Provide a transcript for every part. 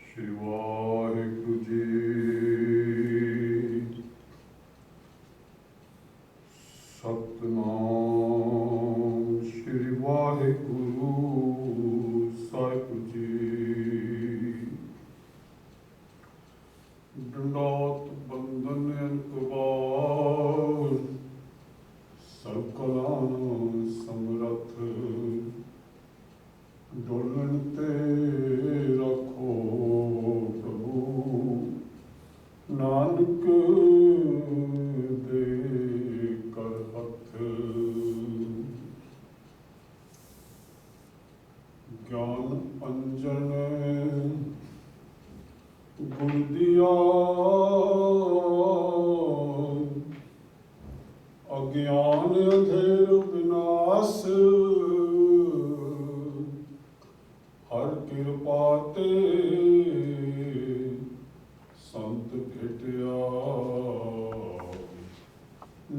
श्री वाहिगुरु जी। सतनाम श्री वाहिगुरु साहिब जी। दंडौत बंदन अनकबार सकला समरथ डोलन ते रखो प्रभु नानक दे कर हथ। ज्ञान अंजन गुण दिया अज्ञान अंधेर विनाश हर कृपा ते संत भेटिया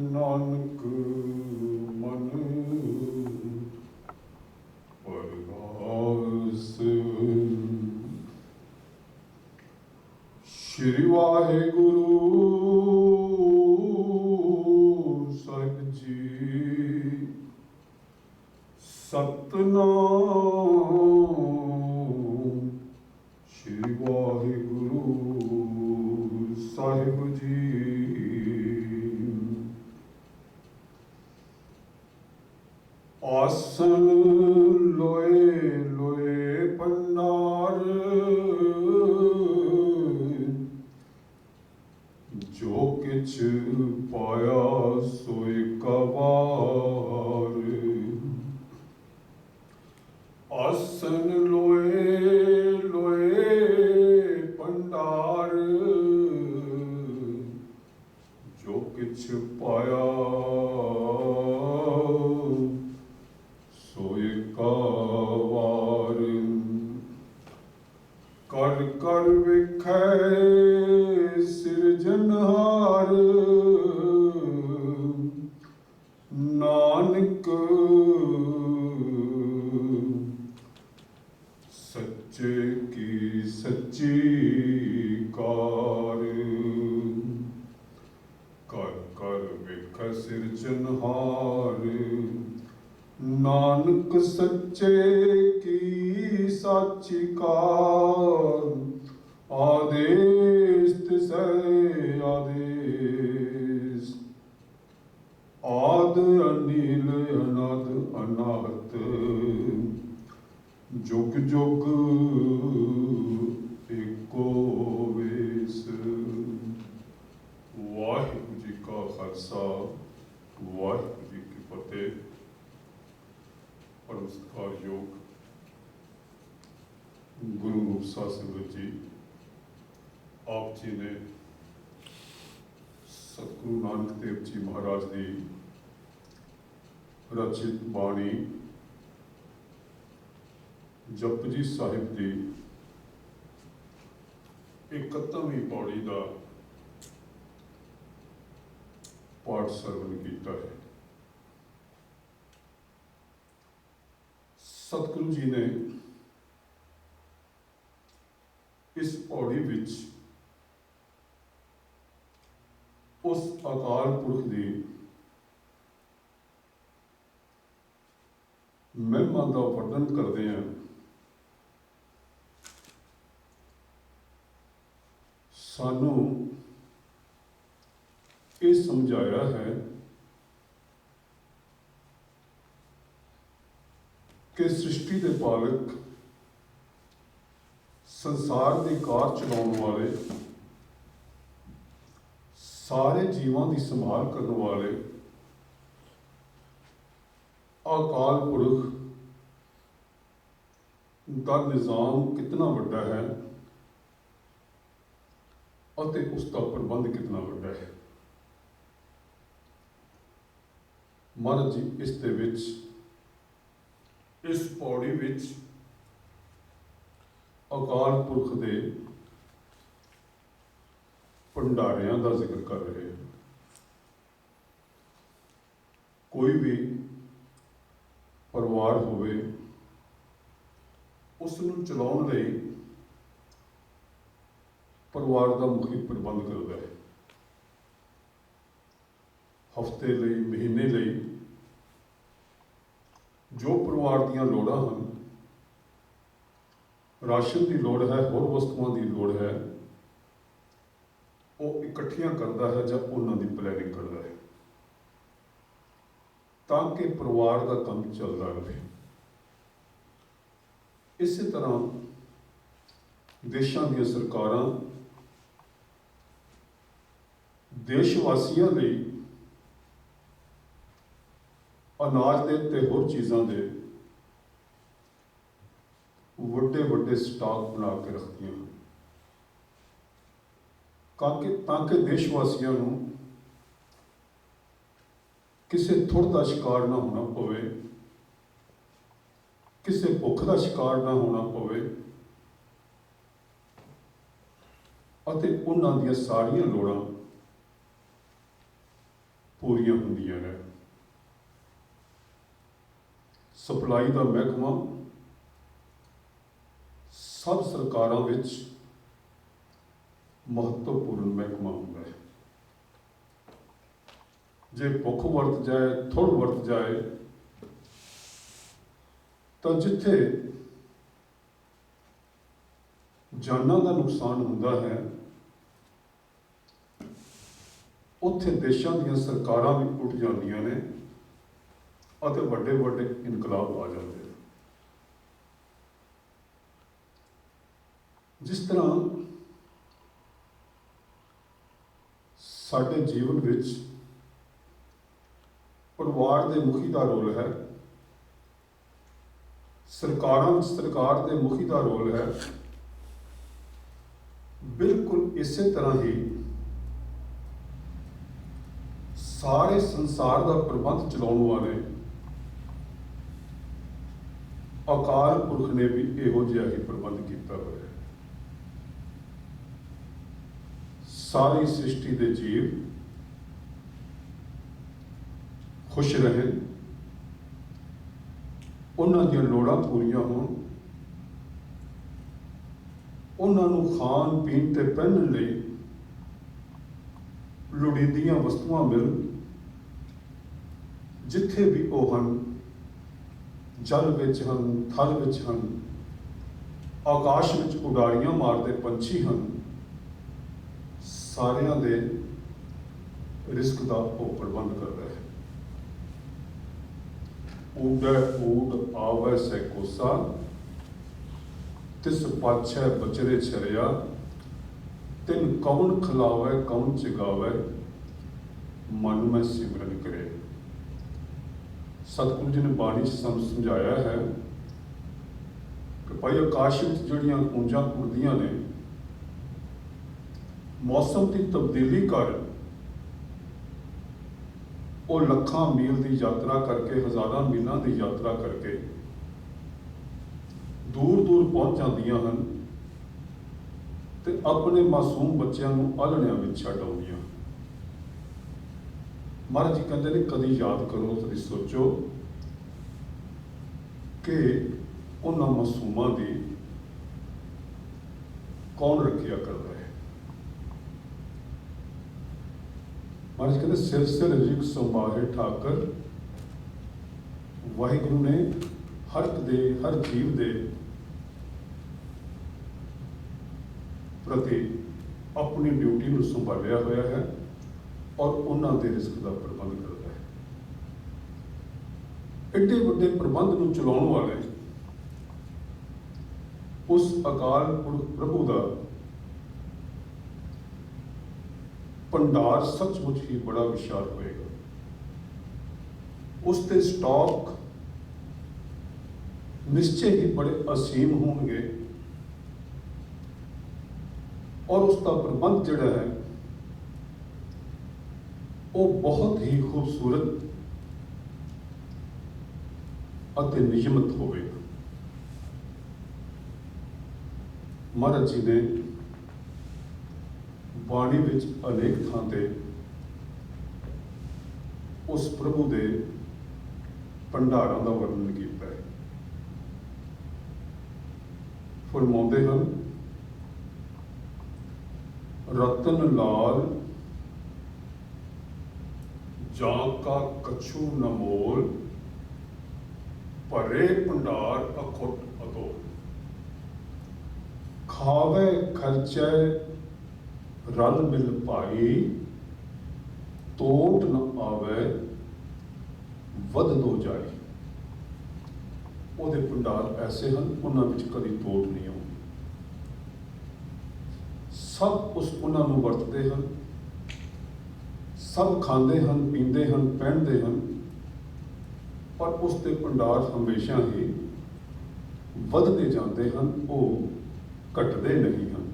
नानक मन परगास। श्री वाहिगुरु साहिब जी। सतनाम श्री वाहिगुरु साहिब जी। आसन लोए लोए भंडार जो किछ पाया सोई कबार। आसन लोए लोए भंडार जो किछ पाया सोई कबार। कर कर विखै सिरजनहार नानक सच्चे की सच्ची कार। कर कर विखै सिरजनहार नानक सच्चे की साची कार। आदेश तिसै आदेश आद अनिल अनद अनाहत जुग जुग एको वेस। वाहिगुरु जी का खालसा वाहिगुरु जी की फतेह। परम सत्कार योग गुरु रूप सिमरत जी आप जी ने सतगुरु नानक देव जी महाराज की रचित बाणी जपजी साहिब की 71वीं पौड़ी का पाठ सरवण किया है। सतगुरु जी ने इस पौड़ी विच उस अकाल पुरख की महिमा का वर्णन करते हैं। सानू ये समझाया है कि सृष्टि के पालक संसार की कार चलाने वाले सारे जीवों की संभाल करने वाले अकाल पुरख का निज़ाम कितना बड़ा है और उसका प्रबंध कितना बड़ा है। महाराज जी इस दे विच इस पौड़ी विच अकाल पुरख दे भंडारियां का जिक्र कर रहे हैं। कोई भी परिवार होवे उसनूं चलाउण लई ਪਰਿਵਾਰ ਦਾ ਮੁਖੀ ਪ੍ਰਬੰਧ ਕਰਦਾ ਹੈ। ਹਫ਼ਤੇ ਲਈ, ਮਹੀਨੇ ਲਈ ਜੋ ਪਰਿਵਾਰ ਦੀਆਂ ਲੋੜਾਂ ਹਨ, ਰਾਸ਼ਨ ਦੀ ਲੋੜ ਹੈ, ਹੋਰ ਵਸਤੂਆਂ ਦੀ ਲੋੜ ਹੈ, ਉਹ ਇਕੱਠੀਆਂ ਕਰਦਾ ਹੈ ਜਾਂ ਉਹਨਾਂ ਦੀ ਪਲੈਨਿੰਗ ਕਰਦਾ ਹੈ ਤਾਂ ਕਿ ਪਰਿਵਾਰ ਦਾ ਕੰਮ ਚੱਲਦਾ ਰਹੇ। ਇਸੇ ਤਰ੍ਹਾਂ ਦੇਸ਼ਾਂ ਦੀਆਂ ਸਰਕਾਰਾਂ ਦੇਸ਼ ਵਾਸੀਆਂ ਲਈ ਅਨਾਜ ਦੇ ਤੇ ਹੋਰ ਚੀਜ਼ਾਂ ਦੇ ਵੱਡੇ ਵੱਡੇ ਸਟਾਕ ਬਣਾ ਕੇ ਰੱਖਦੀਆਂ ਹਨ ਤਾਂ ਕਿ ਦੇਸ਼ ਵਾਸੀਆਂ ਨੂੰ ਕਿਸੇ ਥੁੜ ਦਾ ਸ਼ਿਕਾਰ ਨਾ ਹੋਣਾ ਪਵੇ, ਕਿਸੇ ਭੁੱਖ ਦਾ ਸ਼ਿਕਾਰ ਨਾ ਹੋਣਾ ਪਵੇ ਅਤੇ ਉਹਨਾਂ ਦੀਆਂ ਸਾਰੀਆਂ ਲੋੜਾਂ ਪੂਰੀਆਂ ਹੁੰਦੀਆਂ ਨੇ। ਸਪਲਾਈ ਦਾ ਮਹਿਕਮਾ ਸਭ ਸਰਕਾਰਾਂ ਵਿੱਚ ਮਹੱਤਵਪੂਰਨ ਮਹਿਕਮਾ ਹੁੰਦਾ ਹੈ। ਜੇ ਭੁੱਖ ਵਰਤ ਜਾਏ, ਥੁੜ ਵਰਤ ਜਾਏ, ਤਾਂ ਜਿੱਥੇ ਜਾਨਾਂ ਦਾ ਨੁਕਸਾਨ ਹੁੰਦਾ ਹੈ, ਉੱਥੇ ਦੇਸ਼ਾਂ ਦੀਆਂ ਸਰਕਾਰਾਂ ਵੀ ਉੱਠ ਜਾਂਦੀਆਂ ਨੇ ਅਤੇ ਵੱਡੇ ਵੱਡੇ ਇਨਕਲਾਬ ਆ ਜਾਂਦੇ ਨੇ। ਜਿਸ ਤਰ੍ਹਾਂ ਸਾਡੇ ਜੀਵਨ ਵਿੱਚ ਪਰਿਵਾਰ ਦੇ ਮੁਖੀ ਦਾ ਰੋਲ ਹੈ, ਸਰਕਾਰ ਦੇ ਮੁਖੀ ਦਾ ਰੋਲ ਹੈ, ਬਿਲਕੁਲ ਇਸੇ ਤਰ੍ਹਾਂ ਹੀ ਸਾਰੇ ਸੰਸਾਰ ਦਾ ਪ੍ਰਬੰਧ ਚਲਾਉਣ ਵਾਲੇ ਅਕਾਲ ਪੁਰਖ ਨੇ ਵੀ ਇਹੋ ਜਿਹਾ ਹੀ ਪ੍ਰਬੰਧ ਕੀਤਾ ਹੋਇਆ ਹੈ। ਸਾਰੀ ਸ੍ਰਿਸ਼ਟੀ ਦੇ ਜੀਵ ਖੁਸ਼ ਰਹਿਣ, ਉਹਨਾਂ ਦੀਆਂ ਲੋੜਾਂ ਪੂਰੀਆਂ ਹੋਣ, ਉਹਨਾਂ ਨੂੰ ਖਾਣ ਪੀਣ ਤੇ ਪਹਿਨਣ ਲਈ ਲੋੜੀਂਦੀਆਂ ਵਸਤੂਆਂ ਮਿਲਣ। ਜਿੱਥੇ ਵੀ ਉਹ ਹਨ, ਜਲ ਵਿੱਚ ਹਨ, ਥਲ ਵਿੱਚ ਹਨ, ਆਕਾਸ਼ ਵਿੱਚ ਉਡਾਰੀਆਂ ਮਾਰਦੇ ਪੰਛੀ ਹਨ, ਸਾਰਿਆਂ ਦੇ ਰਿਜ਼ਕ ਦਾ ਉਹ ਪ੍ਰਬੰਧ ਕਰਦਾ ਹੈ। ਊਡੈ ਊਡ ਆਵੈ ਸੈ ਕੋਸਾ, ਤਿਸ ਪਾਛੈ ਬਚਰੇ ਛਰਿਆ, ਤਿਨ ਕੌਣ ਖਿਲਾਵੈ ਕੌਣ ਚਗਾਵੈ, ਮਨ ਮੈਂ ਸਿਮਰਨ ਕਰੇ। ਸਤਿਗੁਰੂ ਜੀ ਨੇ ਬਾਣੀ 'ਚ ਸਾਨੂੰ ਸਮਝਾਇਆ ਹੈ ਕਿ ਭਾਈ ਆਕਾਸ਼ ਵਿੱਚ ਜਿਹੜੀਆਂ ਕੂੰਜਾਂ ਉੱਡਦੀਆਂ ਨੇ, ਮੌਸਮ ਦੀ ਤਬਦੀਲੀ ਕਾਰਨ ਉਹ ਲੱਖਾਂ ਮੀਲ ਦੀ ਯਾਤਰਾ ਕਰਕੇ, ਹਜ਼ਾਰਾਂ ਮੀਲਾਂ ਦੀ ਯਾਤਰਾ ਕਰਕੇ ਦੂਰ ਦੂਰ ਪਹੁੰਚ ਜਾਂਦੀਆਂ ਹਨ ਤੇ ਆਪਣੇ ਮਾਸੂਮ ਬੱਚਿਆਂ ਨੂੰ ਆਲ੍ਹਣਿਆਂ ਵਿੱਚ ਛੱਡ ਆਉਂਦੀਆਂ। ਮਹਾਰਾਜ ਜੀ ਕਹਿੰਦੇ ਨੇ, ਕਦੀ ਯਾਦ ਕਰੋ, ਕਦੀ ਸੋਚੋ ਕਿ ਉਹਨਾਂ ਮਾਸੂਮਾਂ ਦੀ ਕੌਣ ਰੱਖਿਆ ਕਰਦਾ ਹੈ। ਮਹਾਰਾਜ ਕਹਿੰਦੇ, ਸਿਰ ਸਿਰ ਰਿਕ ਸੰਭਾਲੇ ਠਾਕਰ। ਵਾਹਿਗੁਰੂ ਨੇ ਹਰ ਇੱਕ ਦੇ, ਹਰ ਜੀਵ ਦੇ ਪ੍ਰਤੀ ਆਪਣੀ ਡਿਊਟੀ ਨੂੰ ਸੰਭਾਲਿਆ ਹੋਇਆ ਹੈ ਔਰ ਉਹਨਾਂ ਦੇ ਰਿਜ਼ਕ ਦਾ ਪ੍ਰਬੰਧ ਕਰਦਾ ਹੈ। ਐਡੇ ਵੱਡੇ ਪ੍ਰਬੰਧ ਨੂੰ ਚਲਾਉਣ ਵਾਲੇ ਉਸ ਅਕਾਲ ਪੁਰਖ ਪ੍ਰਭੂ ਦਾ ਭੰਡਾਰ ਸੱਚਮੁੱਚ ਹੀ ਬੜਾ ਵਿਸ਼ਾਲ ਹੋਏਗਾ। ਉਸ ਦੇ ਸਟਾਕ ਨਿਸ਼ਚੈ ਹੀ ਬੜੇ ਅਸੀਮ ਹੋਣਗੇ ਔਰ ਉਸ ਦਾ ਪ੍ਰਬੰਧ ਜਿਹੜਾ ਹੈ ਉਹ ਬਹੁਤ ਹੀ ਖੂਬਸੂਰਤ ਅਤੇ ਨਿਯਮਤ ਹੋਵੇਗਾ। ਮਹਾਰਾਜ ਜੀ ਨੇ ਬਾਣੀ ਵਿੱਚ ਅਨੇਕ ਥਾਂ ਤੇ ਉਸ ਪ੍ਰਭੂ ਦੇ ਭੰਡਾਰਾਂ ਦਾ ਵਰਣਨ ਕੀਤਾ ਹੈ। ਫਰਮਾਉਂਦੇ ਹਨ, रतन लाल जा का कछु न मोल, भरे भंडार अखुट अतोल। खावे खर्चे रल मिल पाई, तोट न आवे वध दो जाई। ਉਹਦੇ ਭੰਡਾਰ ਐਸੇ ਹਨ, ਉਹਨਾਂ ਵਿੱਚ ਕਦੀ ਤੋਟ ਨਹੀਂ ਆਉਂਦੀ। ਸਭ ਉਹਨਾਂ ਨੂੰ ਵਰਤਦੇ ਹਨ, ਸਭ ਖਾਂਦੇ ਹਨ, ਪੀਂਦੇ ਹਨ, ਪਹਿਨਦੇ ਹਨ, ਪਰ ਉਸ ਦੇ ਭੰਡਾਰ ਹਮੇਸ਼ਾ ਹੀ ਵੱਧਦੇ ਜਾਂਦੇ ਹਨ, ਉਹ ਘਟਦੇ ਨਹੀਂ ਹਨ।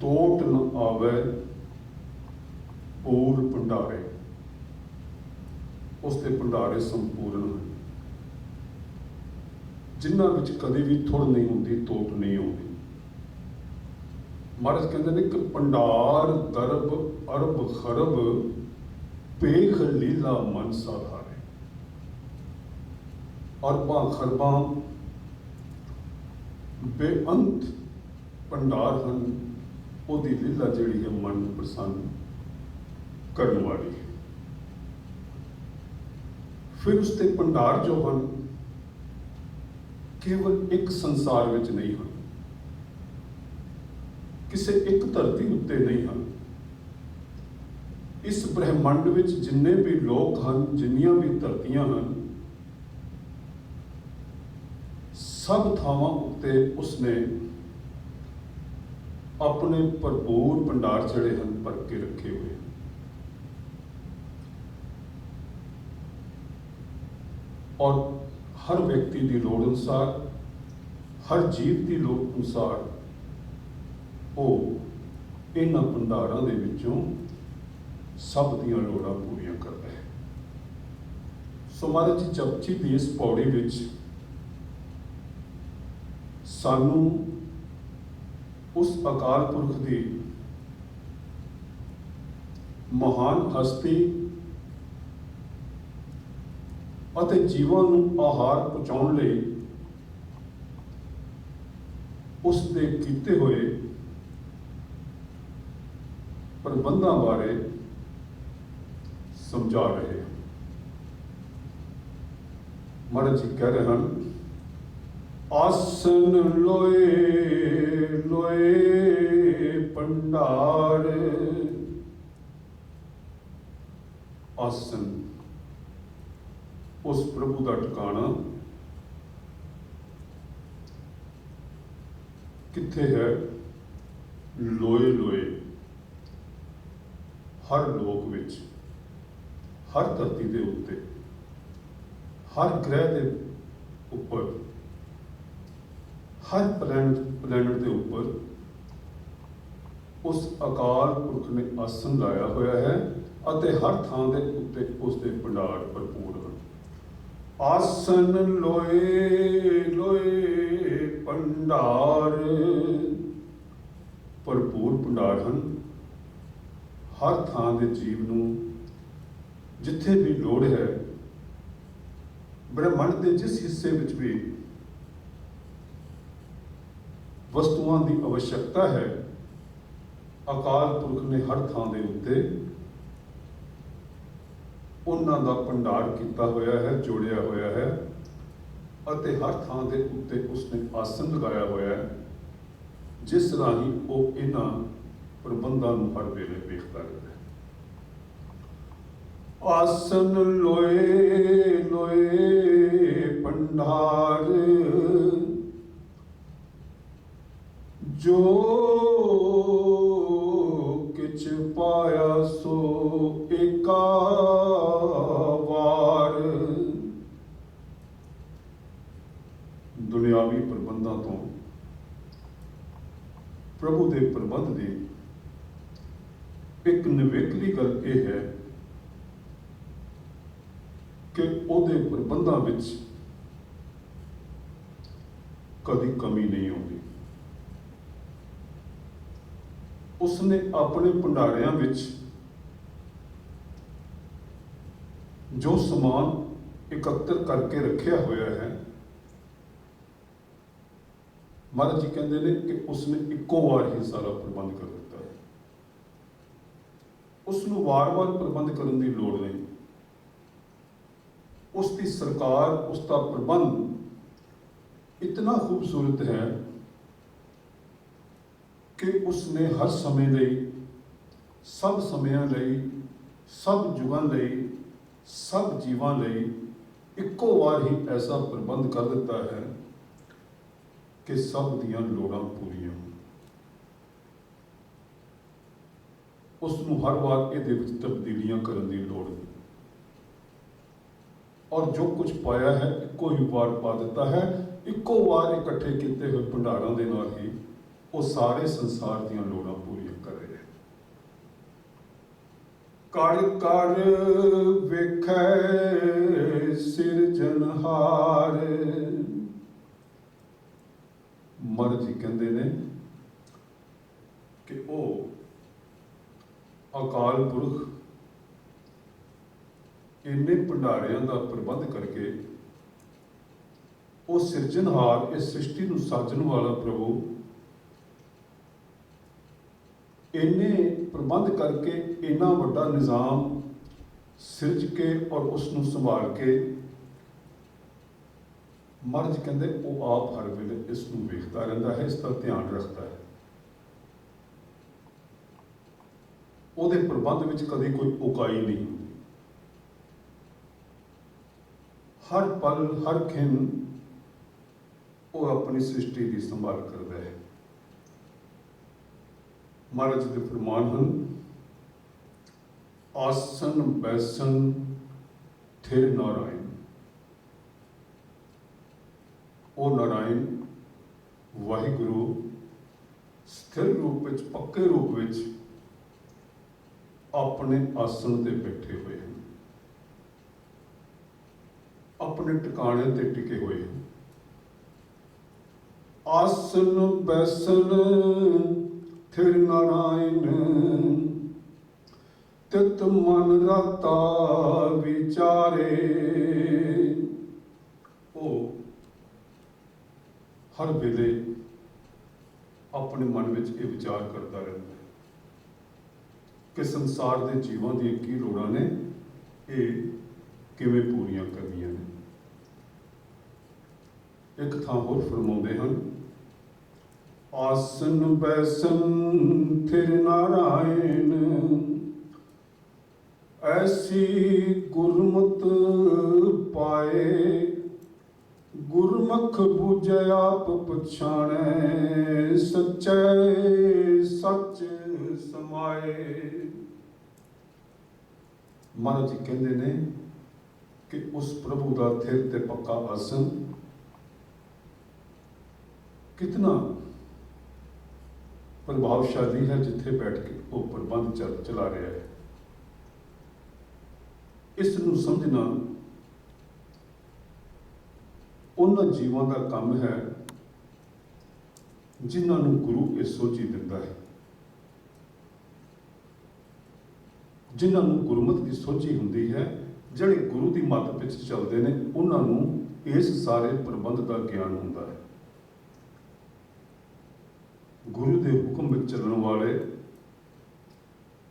ਤੋਟ ਨ ਆਵੇ ਪੂਰ ਭੰਡਾਰੇ, ਉਸ ਦੇ ਭੰਡਾਰੇ ਸੰਪੂਰਨ ਹਨ, ਜਿਨ੍ਹਾਂ ਵਿੱਚ ਕਦੇ ਵੀ ਥੁੜ ਨਹੀਂ ਹੁੰਦੀ, ਤੋਟ ਨਹੀਂ ਆਉਂਦੀ। ਮਹਾਰਾਜ ਕਹਿੰਦੇ ਨੇ ਕਿ ਭੰਡਾਰ ਦਰਬ ਅਰਬ ਖਰਬ, ਪੇਖ ਲੀਲਾ ਮਨ ਸਾਧਾਰੇ। ਅਰਬਾਂ ਖਰਬਾਂ ਬੇਅੰਤ ਭੰਡਾਰ ਹਨ, ਉਹਦੀ ਲੀਲਾ ਜਿਹੜੀ ਹੈ ਮਨ ਨੂੰ ਪ੍ਰਸੰਨ ਕਰਨ ਵਾਲੀ ਹੈ। ਫਿਰ ਉਸ ਦੇ ਭੰਡਾਰ ਜੋ ਹਨ ਕੇਵਲ ਇੱਕ ਸੰਸਾਰ ਵਿੱਚ ਨਹੀਂ ਹਨ, ਕਿਸੇ ਇੱਕ ਧਰਤੀ ਉੱਤੇ ਨਹੀਂ ਹਨ। ਇਸ ਬ੍ਰਹਿਮੰਡ ਵਿੱਚ ਜਿੰਨੇ ਵੀ ਲੋਕ ਹਨ, ਜਿੰਨੀਆਂ ਵੀ ਧਰਤੀਆਂ ਹਨ, ਸਭ ਥਾਵਾਂ ਉੱਤੇ ਉਸਨੇ ਆਪਣੇ ਭਰਪੂਰ ਭੰਡਾਰ ਜਿਹੜੇ ਹਨ ਭਰ ਕੇ ਰੱਖੇ ਹੋਏ ਹਨ। ਔਰ ਹਰ ਵਿਅਕਤੀ ਦੀ ਲੋੜ ਅਨੁਸਾਰ, ਹਰ ਜੀਵ ਦੀ ਲੋੜ ਅਨੁਸਾਰ ਉਹ ਇਹਨਾਂ ਭੰਡਾਰਾਂ ਦੇ ਵਿੱਚੋਂ ਸਭ ਦੀਆਂ ਲੋੜਾਂ ਪੂਰੀਆਂ ਕਰਦਾ ਹੈ। ਸੋ ਮਹਾਰਾਜ ਜੀ ਜਪਜੀ ਦੀ ਇਸ ਪੌੜੀ ਵਿੱਚ ਸਾਨੂੰ ਉਸ ਅਕਾਲ ਪੁਰਖ ਦੀ ਮਹਾਨ ਹਸਤੀ ਅਤੇ ਜੀਵਾਂ ਨੂੰ ਆਹਾਰ ਪਹੁੰਚਾਉਣ ਲਈ ਉਸ ਦੇ ਕੀਤੇ ਹੋਏ ਪ੍ਰਬੰਧਾਂ ਬਾਰੇ ਸਮਝਾ ਰਹੇ ਹਨ। ਮਹਾਰਾਜ ਜੀ ਕਹਿ ਰਹੇ ਹਨ, ਆਸਨ ਲੋਏ ਲੋਏ ਭੰਡਾਰ। ਆਸਨ ਉਸ ਪ੍ਰਭੂ ਦਾ ਟਿਕਾਣਾ ਕਿੱਥੇ ਹੈ? ਲੋਏ ਲੋਏ, ਹਰ ਲੋਕ ਵਿੱਚ, ਹਰ ਧਰਤੀ ਦੇ ਉੱਤੇ, ਹਰ ਗ੍ਰਹਿ ਦੇ ਉੱਪਰ, ਹਰ ਪਲੈਨਟ ਦੇ ਉੱਪਰ ਉਸ ਅਕਾਲ ਪੁਰਖ ਨੇ ਆਸਨ ਲਾਇਆ ਹੋਇਆ ਹੈ ਅਤੇ ਹਰ ਥਾਂ ਦੇ ਉੱਤੇ ਉਸ ਦੇ ਭੰਡਾਰ ਭਰਪੂਰ ਹਨ। ਆਸਨ ਲੋਏ ਲੋਏ ਭੰਡਾਰ, ਭਰਪੂਰ ਭੰਡਾਰ ਹਨ। ਹਰ ਥਾਂ ਦੇ ਜੀਵ ਨੂੰ ਜਿੱਥੇ ਵੀ ਲੋੜ ਹੈ, ਬ੍ਰਹਿਮੰਡ ਦੇ ਜਿਸ ਹਿੱਸੇ ਵਿੱਚ ਵੀ ਵਸਤੂਆਂ ਦੀ आवश्यकता ਹੈ, ਅਕਾਲ ਪੁਰਖ ਨੇ ਹਰ ਥਾਂ ਦੇ ਉੱਤੇ ਉਹਨਾਂ ਦਾ ਭੰਡਾਰ ਕੀਤਾ ਹੋਇਆ ਹੈ, ਜੋੜਿਆ ਹੋਇਆ ਹੈ ਅਤੇ ਹਰ ਥਾਂ ਦੇ ਉੱਤੇ ਉਸਨੇ ਆਸਨ ਲਗਾਇਆ ਹੋਇਆ ਹੈ, ਜਿਸ ਰਾਹੀਂ ਉਹ ਇਹਨਾਂ ਪ੍ਰਬੰਧਾਂ ਨੂੰ ਹਰ ਵੇਲੇ ਵੇਖਦਾ ਰਹਿੰਦਾ ਹੈ। ਆਸਨ ਲੋਏ ਲੋਏ ਭੰਡਾਰ, ਜੋ ਕਿਛ ਪਾਇਆ ਸੋ ਏਕਾ ਵਾਰ। ਦੁਨਿਆਵੀ ਪ੍ਰਬੰਧਾਂ ਤੋਂ ਪ੍ਰਭੂ ਦੇ ਪ੍ਰਬੰਧ ਦੀ ਇੱਕ ਨਿਵੇਕਲੀ ਗੱਲ ਇਹ ਹੈ ਕਿ ਉਹਦੇ ਪ੍ਰਬੰਧਾਂ ਵਿੱਚ ਕਦੀ ਕਮੀ ਨਹੀਂ ਆਉਂਦੀ। ਉਸਨੇ ਆਪਣੇ ਭੰਡਾਰਿਆਂ ਵਿੱਚ ਜੋ ਸਮਾਨ ਇਕੱਤਰ ਕਰਕੇ ਰੱਖਿਆ ਹੋਇਆ ਹੈ, महाराज जी कहते हैं कि उसने इक्को वार ही सारा प्रबंध कर दिता है, उसनों वार-वार प्रबंध करने की लोड़ नहीं। उसकी सरकार, उसका प्रबंध इतना खूबसूरत है कि उसने हर समय ਲਈ, सब ਸਮਿਆਂ ਲਈ, सब युगां ਲਈ, सब जीवां ਲਈ ਇੱਕੋ ਵਾਰ ਹੀ ऐसा प्रबंध कर दिता है कि सब ਦੀਆਂ ਲੋੜਾਂ ਪੂਰੀਆਂ ਹੋਣ। उसनूं हर वार ਇਹਦੇ ਵਿੱਚ ਤਬਦੀਲੀਆਂ ਕਰਨ ਦੀ ਲੋੜ ਨਹੀਂ, और जो कुछ पाया है ਇੱਕੋ ਹੀ ਵਾਰ ਪਾ ਦਿੱਤਾ ਹੈ। ਇੱਕੋ ਵਾਰ ਇਕੱਠੇ ਕੀਤੇ ਹੋਏ ਭੰਡਾਰਾਂ ਦੇ ਨਾਲ ਹੀ ਉਹ ਸਾਰੇ ਸੰਸਾਰ ਦੀਆਂ ਲੋੜਾਂ ਪੂਰੀਆਂ ਕਰ ਰਹੇ ਹਨ। ਕਰ ਕਰ ਵੇਖੈ ਸਿਰਜਣਹਾਰ। ਮਹਾਰਾਜ ਜੀ ਕਹਿੰਦੇ ਨੇ ਕਿ ਉਹ ਅਕਾਲ ਪੁਰਖ ਇੰਨੇ ਭੰਡਾਰਿਆਂ ਦਾ ਪ੍ਰਬੰਧ ਕਰਕੇ, ਉਹ ਸਿਰਜਣਹਾਰ, ਇਸ ਸ੍ਰਿਸ਼ਟੀ ਨੂੰ ਸਾਜਣ ਵਾਲਾ ਪ੍ਰਭੂ ਇੰਨੇ ਪ੍ਰਬੰਧ ਕਰਕੇ ਇੰਨਾ ਵੱਡਾ ਨਿਜ਼ਾਮ ਸਿਰਜ ਕੇ ਔਰ ਉਸ ਨੂੰ ਸੰਭਾਲ ਕੇ, ਮਹਾਰਾਜ ਕਹਿੰਦੇ ਉਹ ਆਪ ਹਰ ਵੇਲੇ ਇਸ ਨੂੰ ਵੇਖਦਾ ਰਹਿੰਦਾ ਹੈ, ਇਸ ਦਾ ਧਿਆਨ ਰੱਖਦਾ ਹੈ। ਉਹਦੇ ਪ੍ਰਬੰਧ ਵਿੱਚ ਕਦੇ ਕੋਈ ਉਕਾਈ ਨਹੀਂ ਹੁੰਦੀ। ਹਰ ਪਲ, ਹਰ ਖਿਣ ਉਹ ਆਪਣੀ ਸ੍ਰਿਸ਼ਟੀ ਦੀ ਸੰਭਾਲ ਕਰਦਾ ਹੈ। महाराज जी के फरमान हैं, आसन बैसन थिर नारायण। ओ नारायण वाहिगुरु स्थिर रूप में, पक्के रूप में अपने आसन ते बैठे हुए हैं, अपने टिकाने ते टिके हुए हैं। आसन बैसन थिर नारायण तित मन राता विचारे। ओ हर वेले अपने मन में ये विचार करता रहता है कि संसार के जीवों दी की लोड़ां ने, ये किवें पूरियां करनियां ने। एक थां होर फरमाउंदे हन, आसन बैसन थिर नारायण ऐसी गुरमत पाए। गुरमुख बूझे आप पछाणे सच्चे सच समाए। महाराज जी कहते ने कि उस प्रभु का थिर ते पक्का आसन कितना प्रभावशाली है, जिथे बैठ के वो प्रबंध चला रहा है। इसनूं समझना उन्हां जीवां का काम है जिन्होंने गुरु ये सोची दिता है, जिन्होंने गुरमत की सोची होंदी है, जिहड़े गुरु की मत पिछ चलते हैं, उन्होंने इस सारे प्रबंध का ज्ञान होंदा है। गुरु के हुक्म में चलने वाले,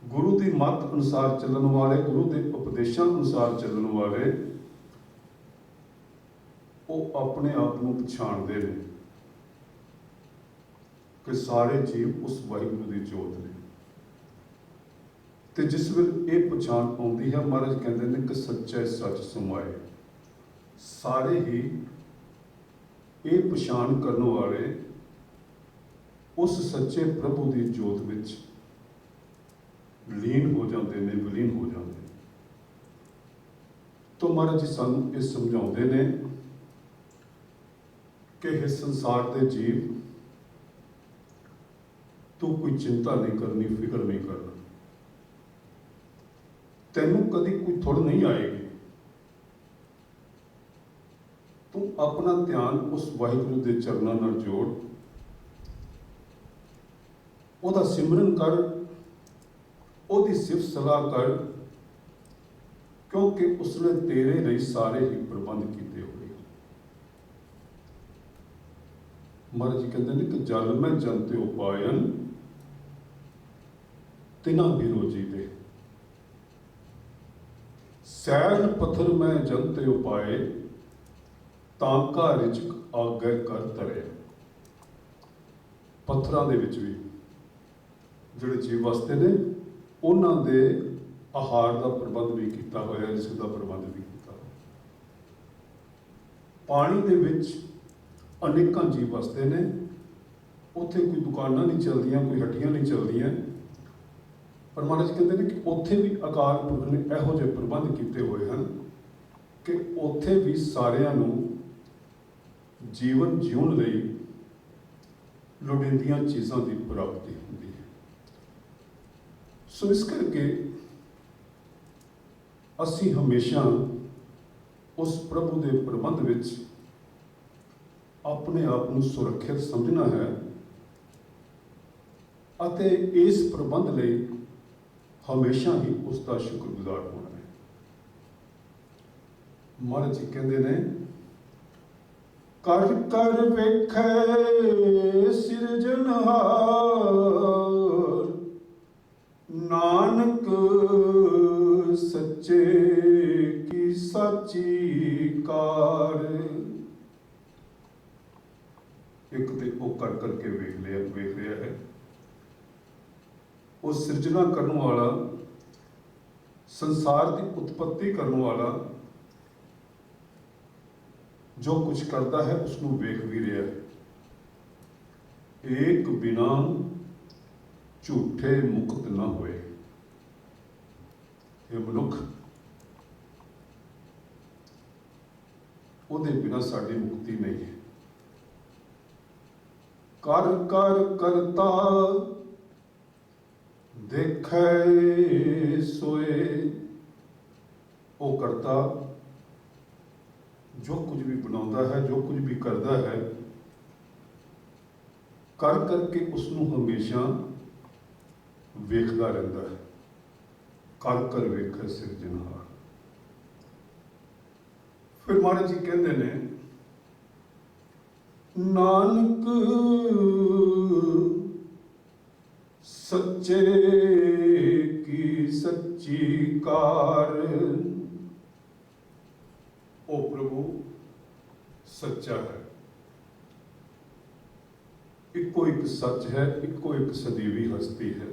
गुरु की मत अनुसार चलने वाले, गुरु के उपदेशों अनुसार चलने वाले, वो अपने आप को पछाणते हैं कि सारे जीव उस वाहिगुरु की जोत ने। तो जिस वेले ये पछाण आती है, महाराज कहते हैं कि सच्चा सच समाए। सारे ही ये पछाण करने वाले उस सच्चे प्रभु की जोत में लीन हो जाते हैं, विलीन हो जाते हैं। तो महाराज जी सानू ये समझाते हैं कि इस संसार के जीव, तू कोई चिंता नहीं करनी, फिक्र नहीं करना, तेनू कभी कोई थोड़ नहीं आएगी। तू अपना ध्यान उस वाहिगुरु के चरणों नाल जोड़, ਉਹਦਾ सिमरन कर, ਉਹਦੀ सिफत सलाह कर, क्योंकि उसने तेरे लिए सारे ही प्रबंध किए हुए। महाराज जी कहते हैं कि जल में जन ते उपायन तिना बिरोजी दे, सैल पत्थर में जन ते उपाए तांका रिचक आगे कर तरे। पत्थरां दे विच भी ਜਿਹੜੇ ਜੀਵ ਵਸਦੇ ਨੇ ਉਹਨਾਂ ਦੇ ਆਹਾਰ ਦਾ ਪ੍ਰਬੰਧ ਵੀ ਕੀਤਾ ਹੋਇਆ, ਰਿਜ਼ਕ ਦਾ ਪ੍ਰਬੰਧ ਵੀ ਕੀਤਾ ਹੋਇਆ। ਪਾਣੀ ਦੇ ਵਿੱਚ ਅਨੇਕਾਂ ਜੀਵ ਵਸਦੇ ਨੇ, ਉੱਥੇ ਕੋਈ ਦੁਕਾਨਾਂ ਨਹੀਂ ਚੱਲਦੀਆਂ, ਕੋਈ ਹੱਟੀਆਂ ਨਹੀਂ ਚੱਲਦੀਆਂ, ਪਰ ਮਹਾਰਾਜ ਕਹਿੰਦੇ ਨੇ ਕਿ ਉੱਥੇ ਵੀ ਅਕਾਲ ਪੁਰਖ ਨੇ ਇਹੋ ਜਿਹੇ ਪ੍ਰਬੰਧ ਕੀਤੇ ਹੋਏ ਹਨ ਕਿ ਉੱਥੇ ਵੀ ਸਾਰਿਆਂ ਨੂੰ ਜੀਵਨ ਜਿਉਣ ਲਈ ਲੋੜੀਂਦੀਆਂ ਚੀਜ਼ਾਂ ਦੀ ਪ੍ਰਾਪਤੀ ਹੁੰਦੀ ਹੈ। ਸੋ ਇਸ ਕਰਕੇ ਅਸੀਂ ਹਮੇਸ਼ਾ ਉਸ ਪ੍ਰਭੂ ਦੇ ਪ੍ਰਬੰਧ ਵਿੱਚ ਆਪਣੇ ਆਪ ਨੂੰ ਸੁਰੱਖਿਅਤ ਸਮਝਣਾ ਹੈ ਅਤੇ ਇਸ ਪ੍ਰਬੰਧ ਲਈ ਹਮੇਸ਼ਾ ਹੀ ਉਸ ਦਾ ਸ਼ੁਕਰਗੁਜ਼ਾਰ ਹੋਣਾ ਹੈ। ਮਹਾਰਾਜ ਜੀ ਕਹਿੰਦੇ ਨੇ, ਕਰ ਕਰ ਵੇਖੈ ਸਿਰਜਣਹਾਰ, ਨਾਨਕ ਸੱਚੇ ਕੀ ਸਾਚੀ ਕਾਰ। ਇੱਕ ਤੇ ਉਹ ਕਰ ਕਰਕੇ ਵੇਖ ਰਿਹਾ ਹੈ, ਉਹ ਸਿਰਜਣਾ ਕਰਨ ਵਾਲਾ, ਸੰਸਾਰ ਦੀ ਉਤਪत्ति ਕਰਨ ਵਾਲਾ ਜੋ ਕੁਝ ਕਰਦਾ ਹੈ ਉਸਨੂੰ ਵੇਖ ਵੀ ਰਿਹਾ ਹੈ। ਏਕ ਬਿਨਾ ਝੂਠੇ ਮੁਕਤ ਨਾ ਹੋਏ। ਇਹ ਮਨੁੱਖ, ਉਹਦੇ ਬਿਨਾ ਸਾਡੀ ਮੁਕਤੀ ਨਹੀਂ ਹੈ। ਕਰ ਕਰ ਕਰਤਾ ਦੇਖੈ ਸੋਏ। ਉਹ ਕਰਤਾ ਜੋ ਕੁਝ ਵੀ ਬਣਾਉਂਦਾ ਹੈ, ਜੋ ਕੁਝ ਵੀ ਕਰਦਾ ਹੈ, ਕਰ ਕਰਕੇ ਉਸਨੂੰ ਹਮੇਸ਼ਾ ਵੇਖਦਾ ਰਹਿੰਦਾ ਹੈ। ਕਰ ਕਰ ਵੇਖੈ ਸਿਰਜਣਹਾਰ। ਫਿਰ ਮਹਾਰਾਜ ਜੀ ਕਹਿੰਦੇ ਨੇ, ਨਾਨਕ ਸੱਚੇ ਕੀ ਸੱਚੀ ਕਾਰ। ਉਹ ਪ੍ਰਭੂ ਸੱਚਾ ਹੈ, ਇੱਕੋ ਇੱਕ ਸੱਚ ਹੈ, ਇੱਕੋ ਇੱਕ ਸਦੀਵੀ ਹਸਤੀ ਹੈ।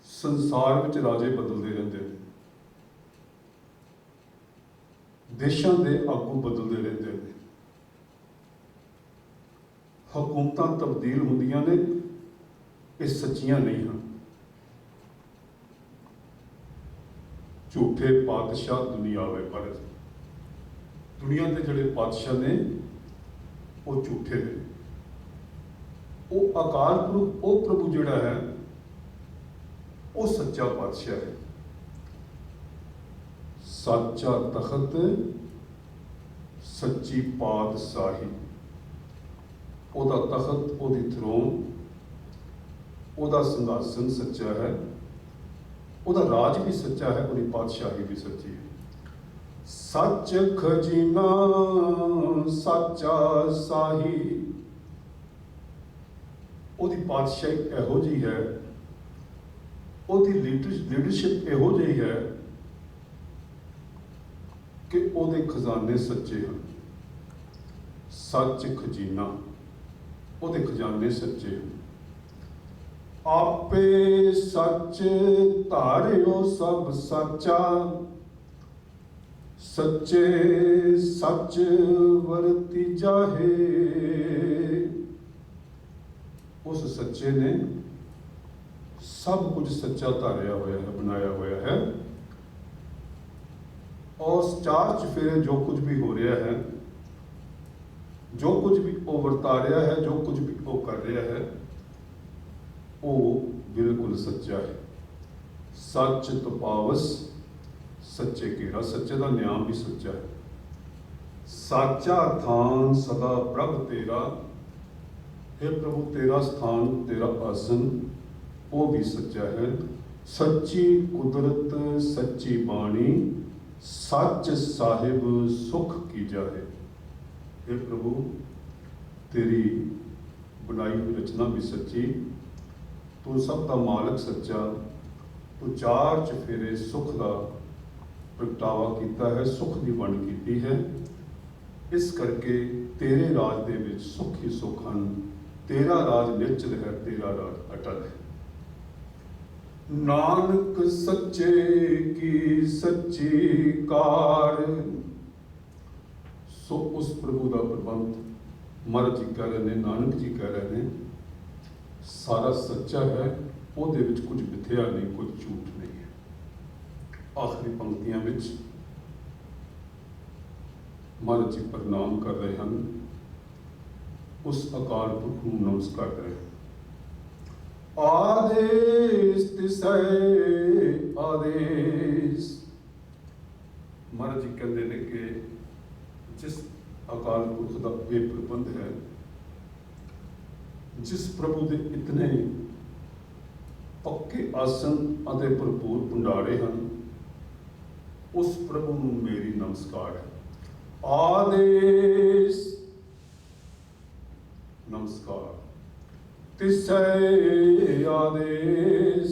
ਸੰਸਾਰ ਵਿੱਚ ਰਾਜੇ ਬਦਲਦੇ ਰਹਿੰਦੇ ਨੇ, ਦੇਸ਼ਾਂ ਦੇ ਆਗੂ ਬਦਲਦੇ ਰਹਿੰਦੇ ਨੇ, ਹਕੂਮਤਾਂ ਤਬਦੀਲ ਹੁੰਦੀਆਂ ਨੇ, ਇਹ ਸੱਚੀਆਂ ਨਹੀਂ ਹਨ। ਝੂਠੇ ਪਾਤਸ਼ਾਹ ਦੁਨੀਆ ਵੇ, ਪਰ ਦੁਨੀਆ ਦੇ ਜਿਹੜੇ ਪਾਤਸ਼ਾਹ ਨੇ ਉਹ ਝੂਠੇ ਨੇ। ਉਹ ਅਕਾਲ ਪੁਰਖ, ਉਹ ਪ੍ਰਭੂ ਜਿਹੜਾ ਹੈ ਉਹ ਸੱਚਾ ਪਾਤਸ਼ਾਹ ਹੈ। ਸੱਚਾ ਤਖਤ ਸੱਚੀ ਪਾਤਸ਼ਾਹੀ। ਉਹਦਾ ਤਖਤ, ਉਹਦੀ ਥਰੋਨ, ਉਹਦਾ ਸਿੰਘਾਸਨ ਸੱਚਾ ਹੈ, ਉਹਦਾ ਰਾਜ ਵੀ ਸੱਚਾ ਹੈ, ਉਹਦੀ ਪਾਤਸ਼ਾਹੀ ਵੀ ਸੱਚੀ ਹੈ। ਸੱਚ ਖਜ਼ੀਨਾ ਸੱਚਾ ਸਾਹੀ। ਉਹਦੀ ਪਾਤਸ਼ਾਹੀ ਇਹੋ ਜਿਹੀ ਹੈ, ਉਹਦੀ ਲੀਡਰਸ਼ਿਪ ਇਹੋ ਜਿਹੀ ਹੈ ਕਿ ਉਹਦੇ ਖਜ਼ਾਨੇ ਸੱਚੇ ਹਨ। ਸੱਚ ਖਜ਼ੀਨਾ, ਉਹਦੇ ਖਜ਼ਾਨੇ ਸੱਚੇ ਹਨ। ਆਪੇ ਸੱਚ ਧਾਰਿਓ ਸਭ ਸੱਚਾ, ਸੱਚੇ ਸੱਚ ਵਰਤੀ ਜਾਹੇ। ਉਸ ਸੱਚੇ ਨੇ ਸਭ ਕੁਝ ਸੱਚਾ ਧਾਰਿਆ ਹੋਇਆ ਹੈ, ਬਣਾਇਆ ਹੋਇਆ ਹੈ। ਔਰ ਚਾਰ ਚੁਫੇਰੇ ਜੋ ਕੁਝ ਵੀ ਹੋ ਰਿਹਾ ਹੈ, ਜੋ ਕੁਝ ਵੀ ਉਹ ਵਰਤਾ ਰਿਹਾ ਹੈ, ਜੋ ਕੁਝ ਵੀ ਉਹ ਕਰ ਰਿਹਾ ਹੈ, ਉਹ ਬਿਲਕੁਲ ਸੱਚਾ ਹੈ। ਸੱਚ ਤਪਾਵਸ ਸੱਚੇ ਘੇਰਾ। ਸੱਚੇ ਦਾ ਨਿਯਮ ਵੀ ਸੱਚਾ ਹੈ। ਸਾਚਾ ਥਾਨ ਸਦਾ ਪ੍ਰਭ ਤੇਰਾ। हे प्रभु, तेरा स्थान, तेरा आसन, वो भी सच्चा है। सच्ची कुदरत सच्ची बाणी, सच साहिब सुख की जाए। हे प्रभु, तेरी बनाई हुई रचना भी सच्ची, तू सब का मालक सच्चा, तू चार चफेरे सुख का प्रगटावा किया है, सुख की वंड की है। इस करके तेरे राज दे विच सुख ही सुख हैं, तेरा राज निश्चल है, तेरा राज अटल है। नानक सच्चे की सच्ची कार। सो उस प्रभु का प्रबंध महाराज जी कह रहे हैं, नानक जी कह रहे हैं, सारा सच्चा है, ਉਹਦੇ ਵਿੱਚ कुछ मिथ्या नहीं, कुछ झूठ नहीं है। आखिरी पंक्तियां विच महाराज जी प्रणाम कर रहे हैं, उस अकाल पुरख नूं नमस्कार कर रहे हैं। आदेश तिसै आदेश। महाराज जी कहते हैं कि जिस अकाल पुरख का यह प्रबंध है, जिस प्रभु के इतने पक्के आसन अते भरपूर भंडारे हैं, उस प्रभु नूं मेरी नमस्कार है। आदेश नमस्कार, तिसै आदेश,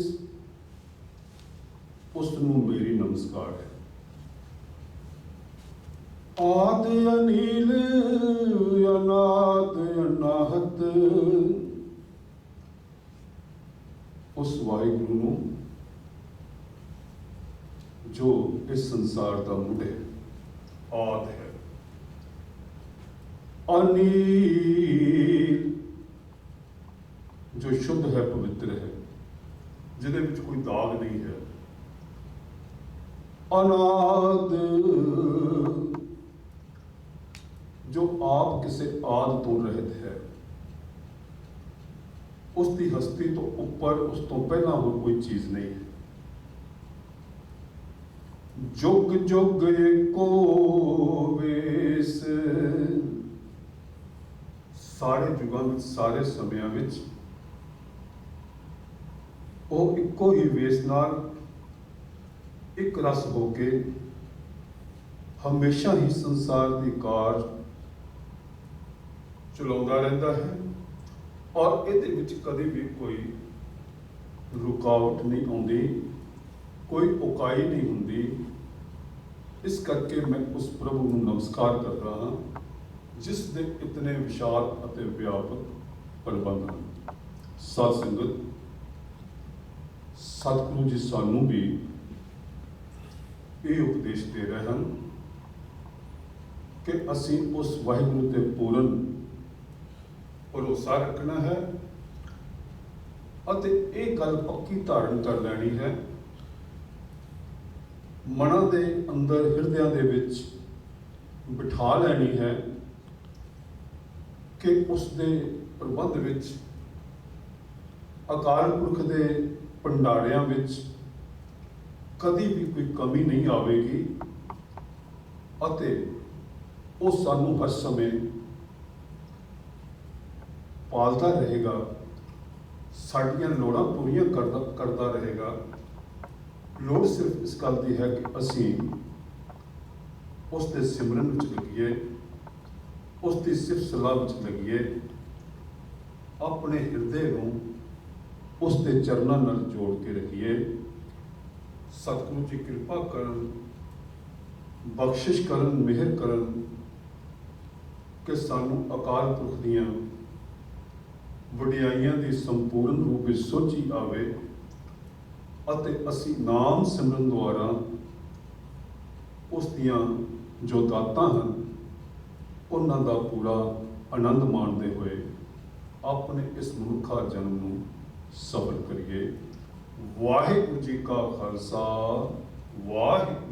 उसनूं मेरी नमस्कार है। आद अनील अनाद अनाहत, उस वाहिगुरु नूं जो इस संसार का मुढ़ है, आद है। अनील जो शुद्ध है, पवित्र है, जिहदे विच कोई दाग नहीं है। अनाद जो आप किसी आद तो रहित है, उसकी हस्ती तो ऊपर, उस तो पहला होर कोई चीज नहीं है। जुग जुग एको वेस, सारे जुगां विच, सारे समयां विच ਉਹ ਇੱਕੋ ਹੀ ਵੇਸ ਨਾਲ ਇੱਕ ਰਸ ਹੋ ਕੇ ਹਮੇਸ਼ਾ ਹੀ ਸੰਸਾਰ ਦੀ ਕਾਰ ਚਲਾਉਂਦਾ ਰਹਿੰਦਾ ਹੈ, ਔਰ ਇਹਦੇ ਵਿੱਚ ਕਦੇ ਵੀ ਕੋਈ ਰੁਕਾਵਟ ਨਹੀਂ ਆਉਂਦੀ, ਕੋਈ ਉਕਾਈ ਨਹੀਂ ਹੁੰਦੀ। ਇਸ ਕਰਕੇ ਮੈਂ ਉਸ ਪ੍ਰਭੂ ਨੂੰ ਨਮਸਕਾਰ ਕਰਦਾ ਹਾਂ, ਜਿਸ ਦੇ ਇਤਨੇ ਵਿਸ਼ਾਲ ਅਤੇ ਵਿਆਪਕ ਪ੍ਰਬੰਧ ਹਨ। ਸਾਧ ਸੰਗਤ, सतगुरु जी सानू भी ये उपदेश दे रहे हैं कि असी उस वाहिगुरु ते पूर्ण भरोसा रखना है अते एक गल पक्की धारण कर लैनी है, मना दे अंदर हिरदियां दे विच बिठा लैनी है कि उस दे प्रबंध विच अकाल पुरख दे भंडारियां विच कदी भी कोई कमी नहीं आवेगी अते वो सानू हर समय पालता रहेगा, साडियां लोड़ां पूरियां करता रहेगा। लोड़ सिर्फ इस गल दी है कि असी उसके सिमरन विच लगिए, उसकी सिर्फ सलाह विच लगिए, अपने हिरदे नूं उसके चरणों नाल जोड़ के रखिए। सतगुरु जी कृपा करन, बख्शिश करन, मेहर करन कि सानू अकाल पुरख दियां वडियाइयां दी संपूर्ण रूप विच सोझी आवे अते असी नाम सिमरन द्वारा उस दियां जो दातां हन उन्हां दा पूरा आनंद माणदे होए अपने इस मनुखा जन्म नूं सफल करिए। वाहिगुरू जी का खालसा, वाहिगुरू